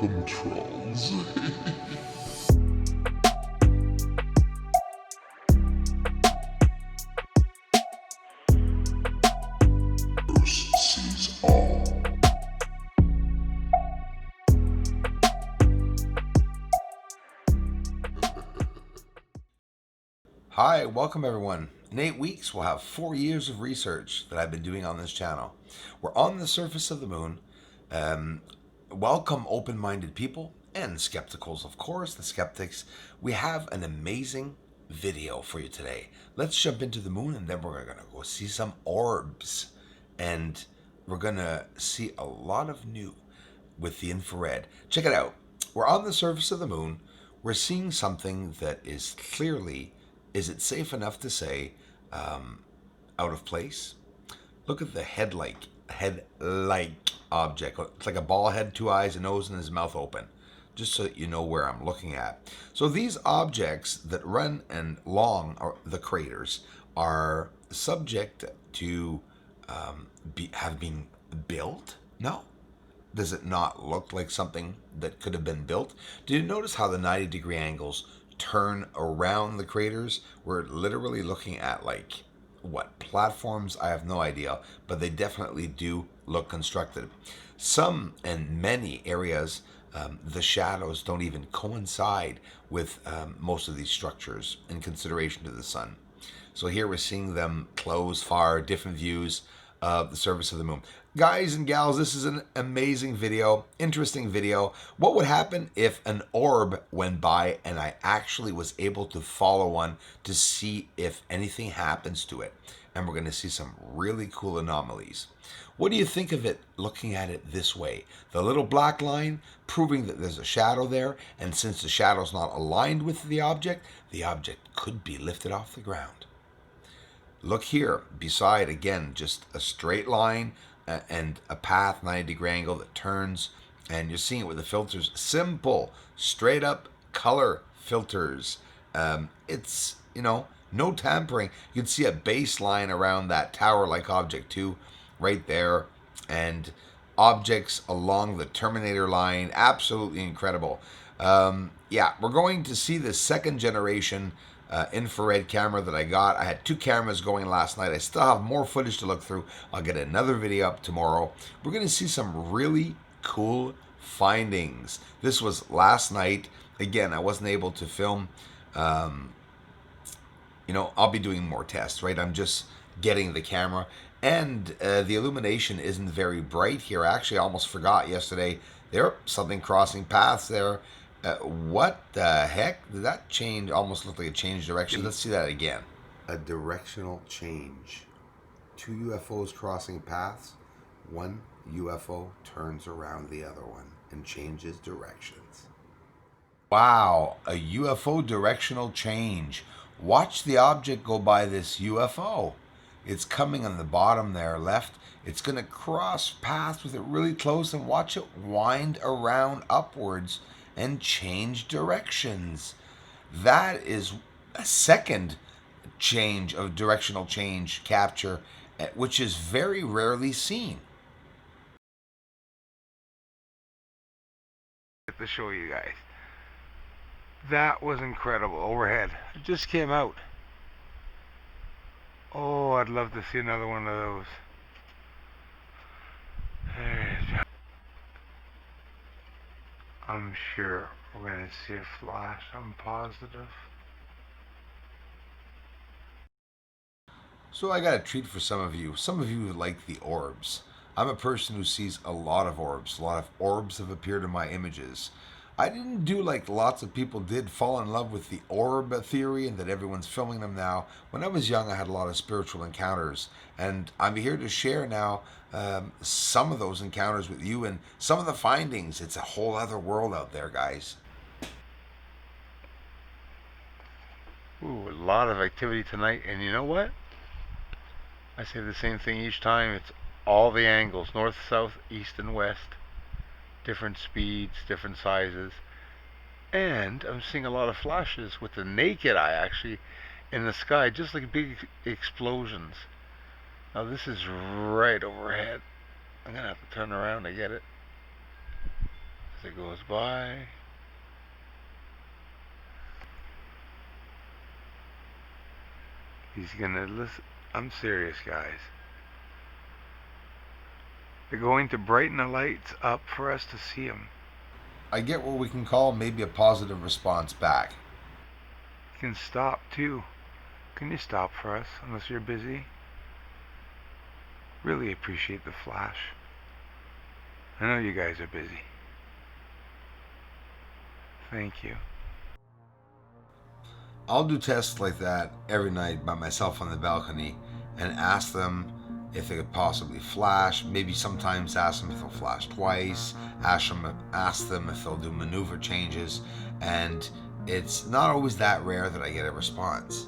Welcome, trolls. First sees all. Hi, welcome everyone. In 8 weeks, we'll have 4 years of research that I've been doing on this channel. We're on the surface of the moon. Welcome open-minded people and skepticals, of course, the skeptics. We have an amazing video for you today. Let's jump into the moon and then we're going to go see some orbs. And we're going to see a lot of new with the infrared. Check it out. We're on the surface of the moon. We're seeing something that is clearly, is it safe enough to say, out of place? Look at the head-like object. It's like a ball head, 2 eyes, a nose, and his mouth open. Just so that you know where I'm looking at. So these objects that run and long, or the craters, are subject to have been built? No. Does it not look like something that could have been built? Do you notice how the 90-degree angles turn around the craters? We're literally looking at like, what, platforms? I have no idea, but they definitely do look constructed. Some and many areas, the shadows don't even coincide with most of these structures in consideration to the sun. So here we're seeing them close, far, different views of the surface of the moon. Guys and gals, this is an amazing video, interesting video. What would happen if an orb went by and I actually was able to follow one to see if anything happens to it? And we're going to see some really cool anomalies. What do you think of it looking at it this way? The little black line proving that there's a shadow there, and since the shadow's not aligned with the object could be lifted off the ground. Look here, beside, again, just a straight line and a path, 90-degree angle that turns, and you're seeing it with the filters. Simple, straight up color filters. It's, no tampering. You can see a baseline around that tower-like object too, right there, and objects along the Terminator line. Absolutely incredible. Yeah, we're going to see the second generation infrared camera that I got. I had 2 cameras going last night. I still have more footage to look through. I'll get another video up tomorrow. We're going to see some really cool findings. This was last night. Again, I wasn't able to film. I'll be doing more tests, right? I'm just getting the camera. And the illumination isn't very bright here. Actually, I almost forgot yesterday. There, something crossing paths there. What the heck? Did that change? Almost looked like it changed direction. Let's see that again. A directional change. 2 UFOs crossing paths. One UFO turns around the other one and changes directions. Wow, a UFO directional change. Watch the object go by this UFO. It's coming on the bottom there, left. It's going to cross paths with it really close, and watch it wind around upwards and change directions. That is a second change of directional change capture, which is very rarely seen. To show you guys. That was incredible overhead. It just came out. Oh, I'd love to see another one of those. I'm sure we're going to see a flash. I'm positive. So I got a treat for some of you. Some of you like the orbs. I'm a person who sees a lot of orbs. A lot of orbs have appeared in my images. I didn't do like lots of people did, fall in love with the orb theory and that everyone's filming them now. When I was young, I had a lot of spiritual encounters, and I'm here to share now some of those encounters with you and some of the findings. It's a whole other world out there, guys. Ooh, a lot of activity tonight, and you know what? I say the same thing each time. It's all the angles, north, south, east, and west. Different speeds, different sizes. And I'm seeing a lot of flashes with the naked eye, actually, in the sky, just like big explosions. Now this is right overhead. I'm going to have to turn around to get it. as it goes by. He's gonna listen. I'm serious, guys. They're going to brighten the lights up for us to see him. I get what we can call maybe a positive response back. You can stop too. Can you stop for us, unless you're busy? Really appreciate the flash. I know you guys are busy. Thank you. I'll do tests like that every night by myself on the balcony and ask them if they could possibly flash. Maybe sometimes ask them if they'll flash twice. Ask them if they'll do maneuver changes. And it's not always that rare that I get a response.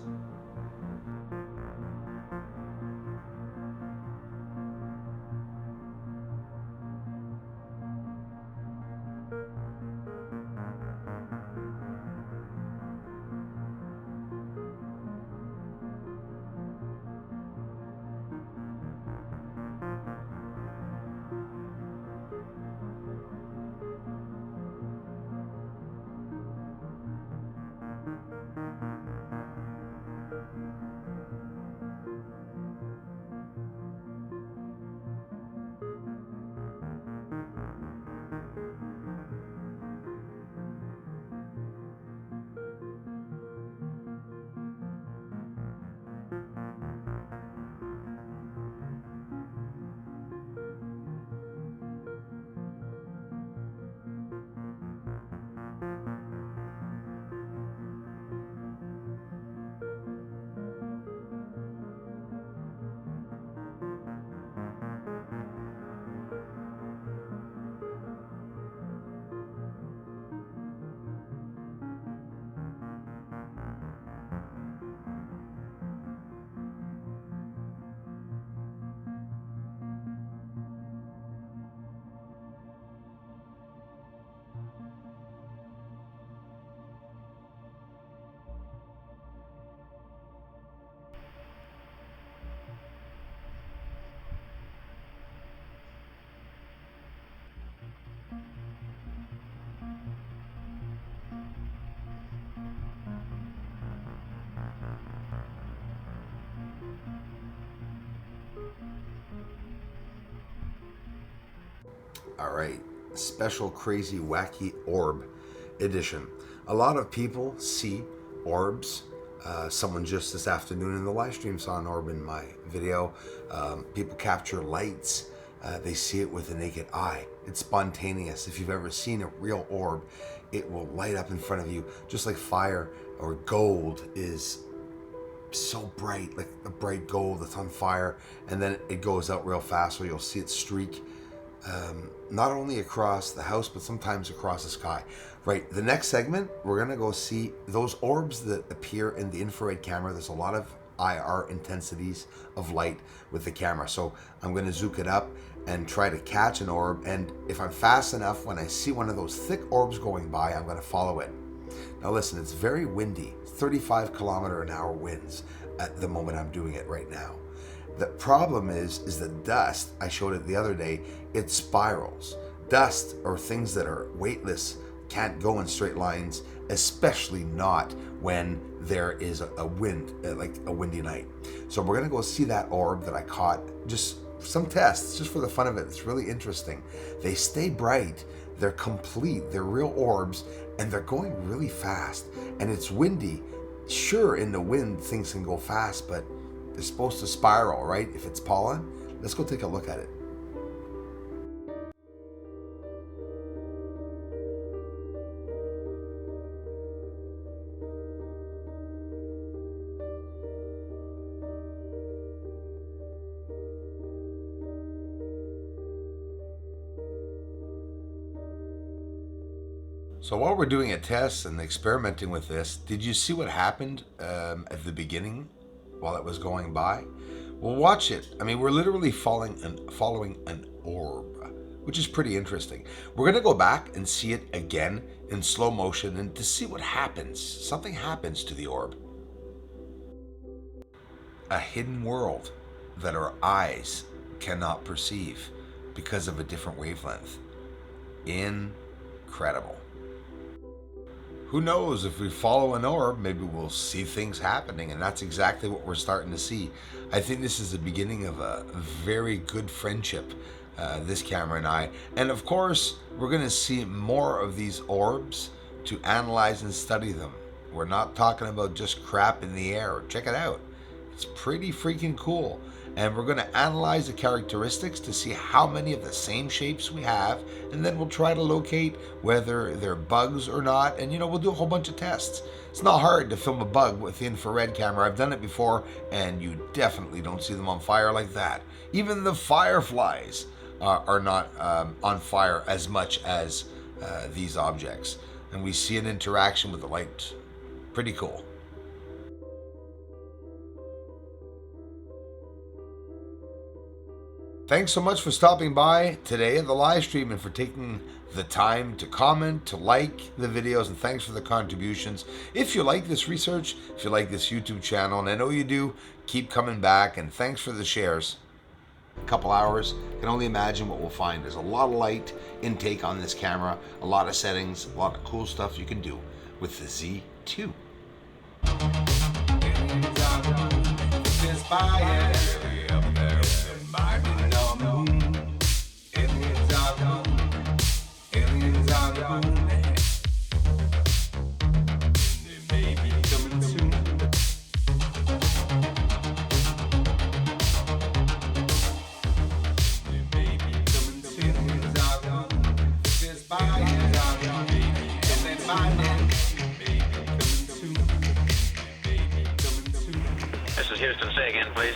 All right, special crazy wacky orb edition. A lot of people see orbs. Someone just this afternoon in the live stream saw an orb in my video. People capture lights. They see it with the naked eye. It's spontaneous. If you've ever seen a real orb, it will light up in front of you, just like fire or gold is so bright, like a bright gold that's on fire, and then it goes out real fast, so you'll see it streak not only across the house, but sometimes across the sky. Right, the next segment, we're gonna go see those orbs that appear in the infrared camera. There's a lot of IR intensities of light with the camera, so I'm gonna zoom it up and try to catch an orb, and if I'm fast enough, when I see one of those thick orbs going by, I'm gonna follow it. Now listen, it's very windy, 35-kilometer-an-hour winds at the moment I'm doing it right now. The problem is the dust. I showed it the other day. It spirals. Dust or things that are weightless can't go in straight lines, especially not when there is a wind, like a windy night. So we're gonna go see that orb that I caught. Just some tests, just for the fun of it. It's really interesting. They stay bright. They're complete. They're real orbs, and they're going really fast. And it's windy. Sure, in the wind, things can go fast, but they're supposed to spiral, right? If it's pollen, let's go take a look at it. So while we're doing a test and experimenting with this, did you see what happened at the beginning while it was going by? Well, watch it. I mean, we're literally following an orb, which is pretty interesting. We're going to go back and see it again in slow motion and to see what happens. Something happens to the orb. A hidden world that our eyes cannot perceive because of a different wavelength. incredible. Who knows, if we follow an orb, maybe we'll see things happening, and that's exactly what we're starting to see. I think this is the beginning of a very good friendship, this camera and I. And of course, we're going to see more of these orbs to analyze and study them. We're not talking about just crap in the air. Check it out. It's pretty freaking cool. And we're going to analyze the characteristics to see how many of the same shapes we have, and then we'll try to locate whether they're bugs or not, and we'll do a whole bunch of tests. It's not hard to film a bug with the infrared camera. I've done it before, and you definitely don't see them on fire like that. Even the fireflies are not on fire as much as these objects, and we see an interaction with the light. Pretty cool. Thanks so much for stopping by today at the live stream and for taking the time to comment, to like the videos, and thanks for the contributions. If you like this research, if you like this YouTube channel, and I know you do, keep coming back, and thanks for the shares. A couple hours, can only imagine what we'll find. There's a lot of light intake on this camera, a lot of settings, a lot of cool stuff you can do with the Z2. This is Houston. Say again, please.